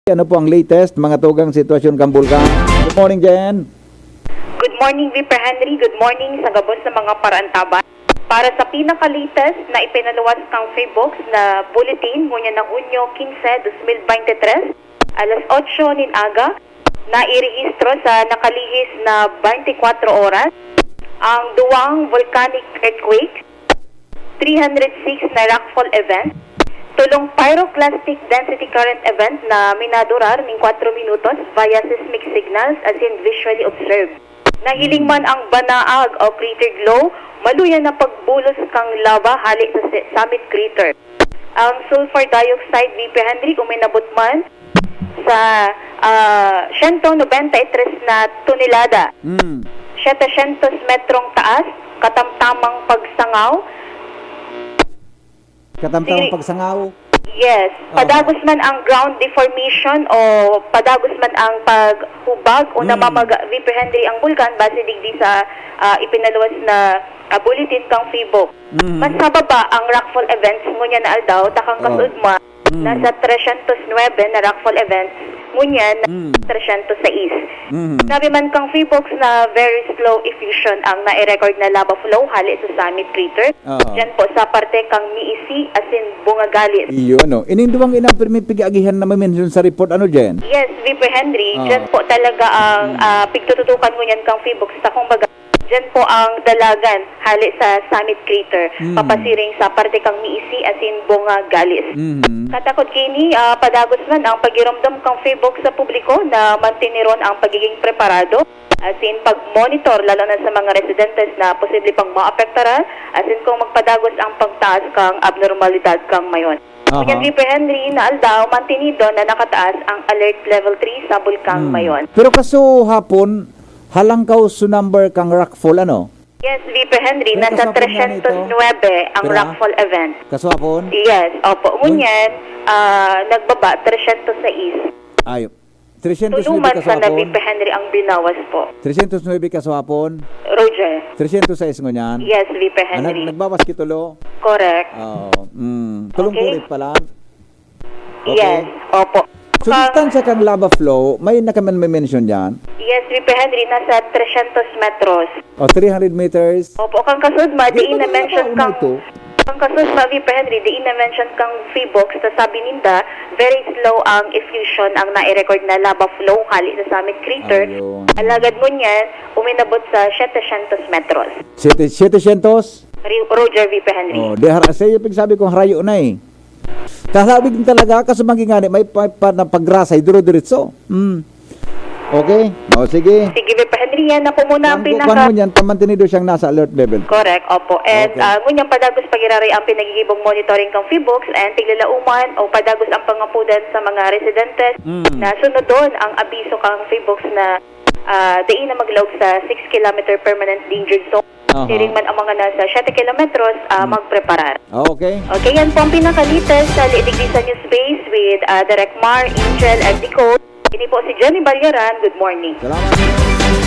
Ano po ang latest mga tugang sitwasyon kang bulkan? Good morning, Jen. Good morning, Viper Henry. Good morning sa gabos ng mga parantaban. Para sa pinaka-latest na ipinaluwas kang Facebook na bulletin ngunyan ng Unyo 15, 2023, alas 8 nin aga, na irehistro sa nakalihis na 24 oras ang duwang volcanic earthquake, 306 na rockfall event, tulong pyroclastic density current event na minadurar ning 4 minutos via seismic signals as in visually observed. Nahiling man ang banaag o crater glow, maluyan na pagbulos kang lava hali sa summit crater. Ang sulfur dioxide VP Henry uminabot man sa 193 na tonelada. 700 metrong taas, katamtamang pagsangaw. Katamtamang pagsangaw. Yes. Padagos man ang ground deformation o padagos man ang paghubag o namamaga VP Henry ang bulkan base digdi sa ipinaluwas na bulletin kang FIBO. Mas sa baba ang rockfall events ngunya na aldaw takang kasudma nasa 309 na rockfall events ngunya na 306. Sabi man kang FIBOX na very slow effusion ang na-record na lava flow hali sa summit crater. Diyan po sa parte kang Miisi asin Bungagalis. Iyon, no. Ininduwang inang pigagihan na may-mention sa report, ano, Jen? Yes, VP Henry. Diyan po talaga ang pigtututukan ngunyan kang FIBOX sa kumbaga. Diyan po ang dalagan hali sa summit crater. Papasiring sa parte kang Miisi asin Bungagalis. Katakot kini padagos man ang pagiramdam kang Facebook sa publiko na mantiniron ang pagiging preparado as in pag-monitor lalo na sa mga residentes na posible pang maapektaran as in kung magpadagos ang pagtaas kang abnormalidad kang mayon. Kunyan VP Henry na aldaw mantinido na nakataas ang alert level 3 sa bulkang mayon. Pero kaso hapon, halangkaw su number kang rockfall, ano? Yes, VP Henry, nasa 309 ang rockfall event. Kaso hapon? Yes, opo. Ngunyan, nagbaba, 306. Ay, 309 Tuluman kaso sa na hapon? VP Henry ang binawas po. 309 kaso hapon? Roger. 306 ngunyan? Yes, VP Henry. Nagbawas kitulo? Correct. Tulong Okay. kulit pala? Yes, opo. So, distansya kang lava flow, may nakaman may mention dyan? Yes, VP Henry, nasa 300 metros. O, 300 meters? Opo, kang kasudma, Di di ba na-mention napauna kang... ito? Ang kasudma, VP Henry, di na-mention kang FIBOX na sabi ninda, very slow ang effusion ang na-record na lava flow hali sa summit crater. Ayun. Alagad mo niyan, uminabot sa 700 metros. 700? Roger, VP Henry. Oh, di harasay yung sabi kong harayo na eh. Kasabig din talaga kasi magingani may pagrasay duro-diretso. Okay? O, sige. Sige, VP Henry, yan ako muna ang Kuan pinaka... mo niyan, pamantinido siyang nasa alert level. Correct, opo. And Okay. ngunyang padagos pagiraray ang pinagigibong monitoring kang FIBOX and tiglalauman o padagos ang pangapudan sa mga residentes na sunod doon ang abiso kang FIBOX na diin na maglaog sa 6 km permanent danger zone. Tiring man ang mga nasa 7 kilometros magpreparar. Okay. Okay, yan po ang pinakalitas sa Lidigdisan News Space with Direct Mar, Angel, and Decode. Ini po si Jenny Balyaran. Good morning. Salamat.